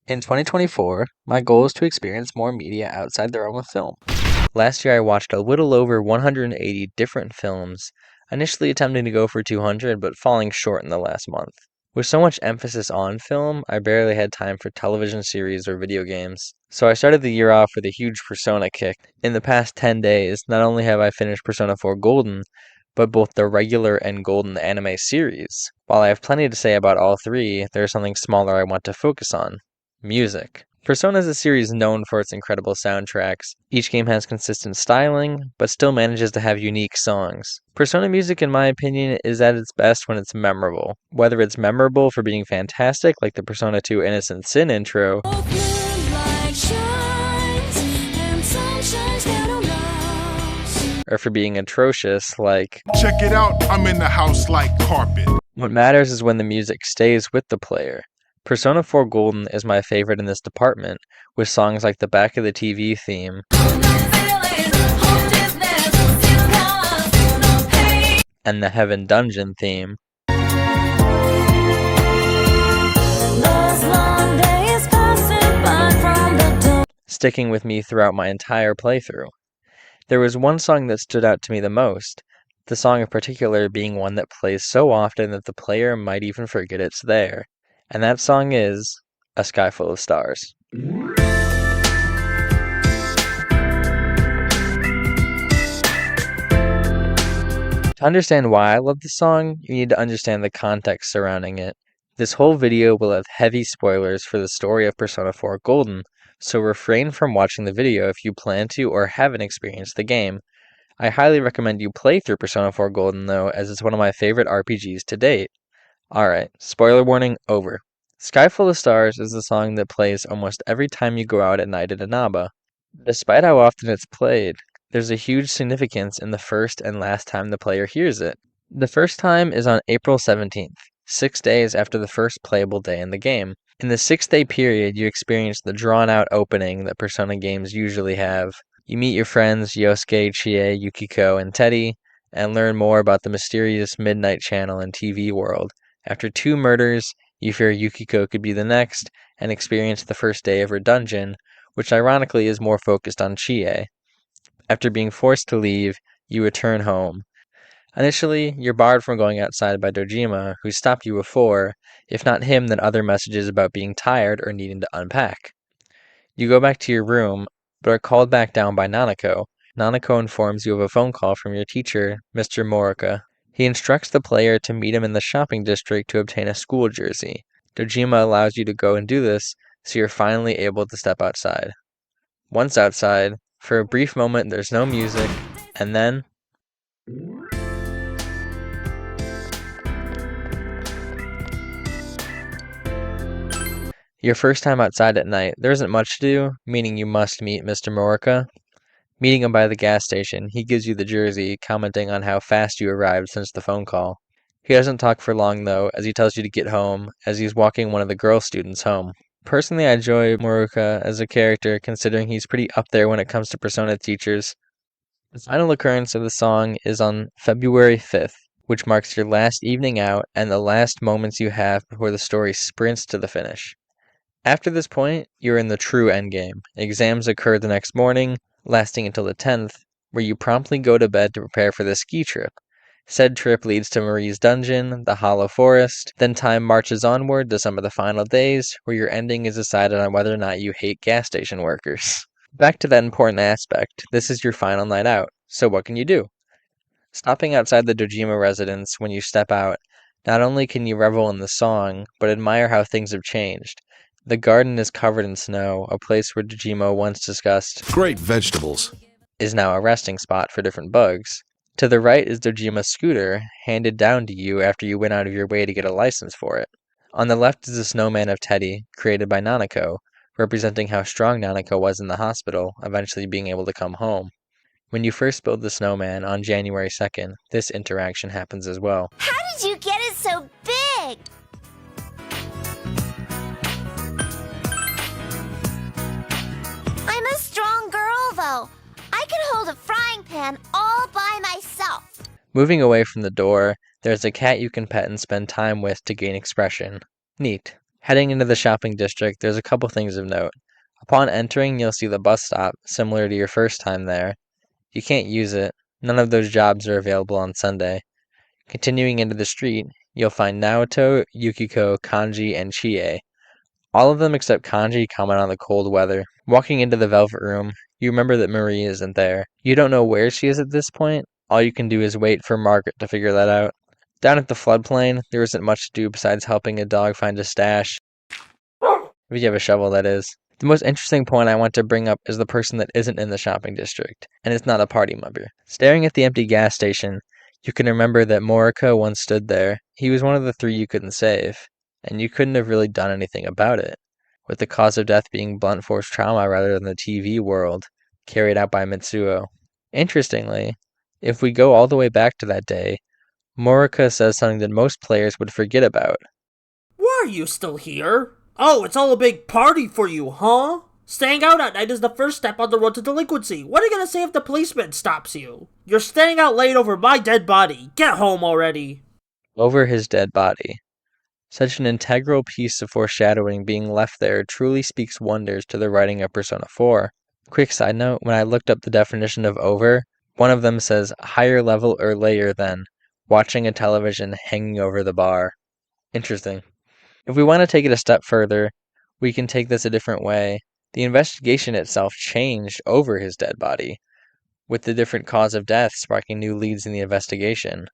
In 2024, my goal is to experience more media outside the realm of film. Last year I watched a little over 180 different films, initially attempting to go for 200 but falling short in the last month. With so much emphasis on film, I barely had time for television series or video games. So I started the year off with a huge Persona kick. In the past 10 days, not only have I finished Persona 4 Golden, but both the regular and Golden anime series. While I have plenty to say about all three, there's something smaller I want to focus on. Music. Persona is a series known for its incredible soundtracks. Each game has consistent styling, but still manages to have unique songs. Persona music, in my opinion, is at its best when it's memorable. Whether it's memorable for being fantastic, like the Persona 2 Innocent Sin intro, or for being atrocious, like check it out, I'm in the house like carpet. What matters is when the music stays with the player. Persona 4 Golden is my favorite in this department, with songs like the Back of the TV theme and the Heaven Dungeon theme. Sticking with me throughout my entire playthrough. There was one song that stood out to me the most, the song in particular being one that plays so often that the player might even forget it's there. And that song is A Sky Full of Stars. To understand why I love the song, you need to understand the context surrounding it. This whole video will have heavy spoilers for the story of Persona 4 Golden, so refrain from watching the video if you plan to or haven't experienced the game. I highly recommend you play through Persona 4 Golden though, as it's one of my favorite RPGs to date. Alright, spoiler warning over. Sky Full of Stars is the song that plays almost every time you go out at night at Inaba. Despite how often it's played, there's a huge significance in the first and last time the player hears it. The first time is on April 17th, 6 days after the first playable day in the game. In the 6-day period, you experience the drawn-out opening that Persona games usually have. You meet your friends Yosuke, Chie, Yukiko, and Teddy, and learn more about the mysterious Midnight Channel and TV world. After 2 murders, you fear Yukiko could be the next, and experience the first day of her dungeon, which ironically is more focused on Chie. After being forced to leave, you return home. Initially, you're barred from going outside by Dojima, who stopped you before, if not him then other messages about being tired or needing to unpack. You go back to your room, but are called back down by Nanako. Nanako informs you of a phone call from your teacher, Mr. Marooka. He instructs the player to meet him in the shopping district to obtain a school jersey. Dojima allows you to go and do this, so you're finally able to step outside. Once outside, for a brief moment there's no music, and then your first time outside at night, there isn't much to do, meaning you must meet Mr. Marooka. Meeting him by the gas station, he gives you the jersey, commenting on how fast you arrived since the phone call. He doesn't talk for long though, as he tells you to get home, as he's walking one of the girl students home. Personally, I enjoy Marooka as a character, considering he's pretty up there when it comes to Persona teachers. The final occurrence of the song is on February 5th, which marks your last evening out and the last moments you have before the story sprints to the finish. After this point, you're in the true endgame. Exams occur the next morning, lasting until the 10th, where you promptly go to bed to prepare for the ski trip. Said trip leads to Marie's dungeon, the Hollow Forest, then time marches onward to some of the final days, where your ending is decided on whether or not you hate gas station workers. Back to that important aspect, this is your final night out, so what can you do? Stopping outside the Dojima residence when you step out, not only can you revel in the song, but admire how things have changed. The garden is covered in snow, a place where Dojima once discussed Great vegetables is now a resting spot for different bugs. To the right is Dojima's scooter, handed down to you after you went out of your way to get a license for it. On the left is the Snowman of Teddy, created by Nanako, representing how strong Nanako was in the hospital, eventually being able to come home. When you first build the snowman on January 2nd, this interaction happens as well. How did you get it so big? I'm a strong girl, though. I can hold a frying pan all by myself. Moving away from the door, there's a cat you can pet and spend time with to gain expression. Neat. Heading into the shopping district, there's a couple things of note. Upon entering, you'll see the bus stop, similar to your first time there. You can't use it. None of those jobs are available on Sunday. Continuing into the street, you'll find Naoto, Yukiko, Kanji, and Chie. All of them except Kanji comment on the cold weather. Walking into the Velvet Room, you remember that Marie isn't there. You don't know where she is at this point. All you can do is wait for Margaret to figure that out. Down at the floodplain, there isn't much to do besides helping a dog find a stash. If you have a shovel, that is. The most interesting point I want to bring up is the person that isn't in the shopping district, and it's not a party member. Staring at the empty gas station, you can remember that Marooka once stood there. He was one of the three you couldn't save, and you couldn't have really done anything about it, with the cause of death being blunt force trauma rather than the TV world, carried out by Mitsuo. Interestingly, if we go all the way back to that day, Marooka says something that most players would forget about. Why are you still here? Oh, it's all a big party for you, huh? Staying out at night is the first step on the road to delinquency. What are you gonna say if the policeman stops you? You're staying out late over my dead body. Get home already. Over his dead body. Such an integral piece of foreshadowing being left there truly speaks wonders to the writing of Persona 4. Quick side note, when I looked up the definition of over, one of them says higher level or layer than, watching a television hanging over the bar. Interesting. If we want to take it a step further, we can take this a different way. The investigation itself changed over his dead body, with the different cause of death sparking new leads in the investigation.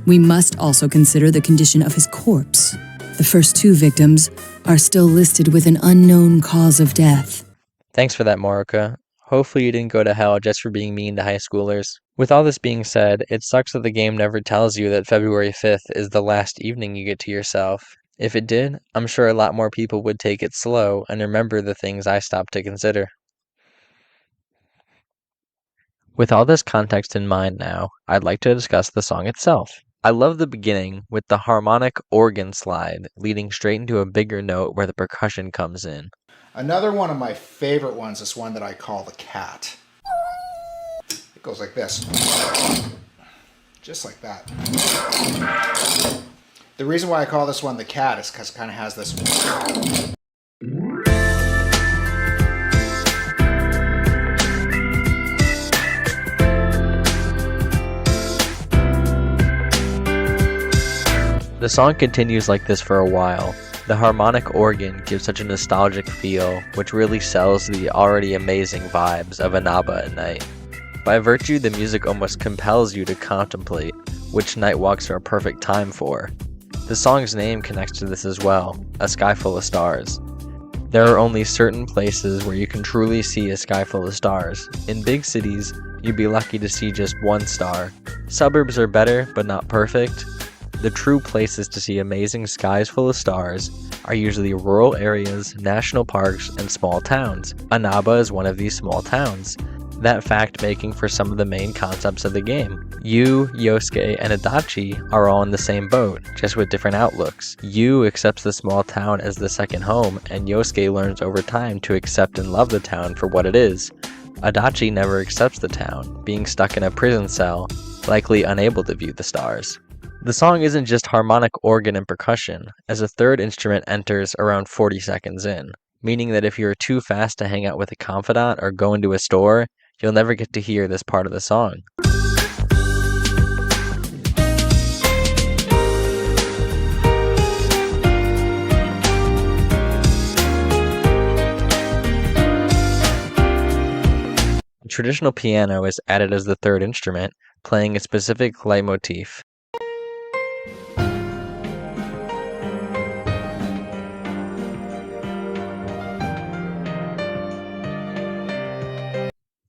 We must also consider the condition of his corpse. The first two victims are still listed with an unknown cause of death. Thanks for that, Marooka. Hopefully you didn't go to hell just for being mean to high schoolers. With all this being said, it sucks that the game never tells you that February 5th is the last evening you get to yourself. If it did, I'm sure a lot more people would take it slow and remember the things I stopped to consider. With all this context in mind now, I'd like to discuss the song itself. I love the beginning with the harmonic organ slide leading straight into a bigger note where the percussion comes in. Another one of my favorite ones is one that I call the cat. It goes like this. Just like that. The reason why I call this one the cat is because it kind of has this. The song continues like this for a while. The harmonic organ gives such a nostalgic feel, which really sells the already amazing vibes of Inaba at night. By virtue, the music almost compels you to contemplate which night walks are a perfect time for. The song's name connects to this as well, a sky full of stars. There are only certain places where you can truly see a sky full of stars. In big cities, you'd be lucky to see just one star. Suburbs are better, but not perfect. The true places to see amazing skies full of stars are usually rural areas, national parks, and small towns. Inaba is one of these small towns. That fact making for some of the main concepts of the game. Yu, Yosuke, and Adachi are all in the same boat, just with different outlooks. Yu accepts the small town as the second home, and Yosuke learns over time to accept and love the town for what it is. Adachi never accepts the town, being stuck in a prison cell, likely unable to view the stars. The song isn't just harmonic organ and percussion, as a third instrument enters around 40 seconds in, meaning that if you're too fast to hang out with a confidant or go into a store, you'll never get to hear this part of the song. A traditional piano is added as the third instrument, playing a specific leitmotif.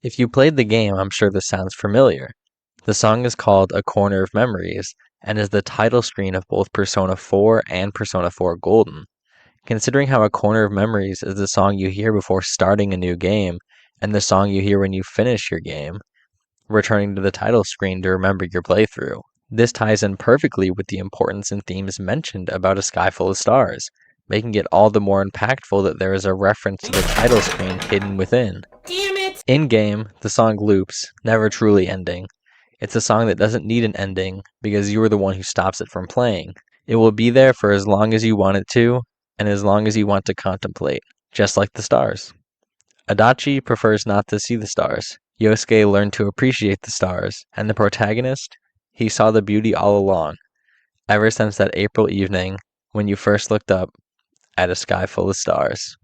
If you played the game, I'm sure this sounds familiar. The song is called A Corner of Memories, and is the title screen of both Persona 4 and Persona 4 Golden. Considering how A Corner of Memories is the song you hear before starting a new game, and the song you hear when you finish your game, returning to the title screen to remember your playthrough. This ties in perfectly with the importance and themes mentioned about A Sky Full of Stars, making it all the more impactful that there is a reference to the title screen hidden within. Damn it! In-game, the song loops, never truly ending. It's a song that doesn't need an ending, because you are the one who stops it from playing. It will be there for as long as you want it to, and as long as you want to contemplate, just like the stars. Adachi prefers not to see the stars. Yosuke learned to appreciate the stars, and the protagonist, he saw the beauty all along, ever since that April evening when you first looked up at a sky full of stars.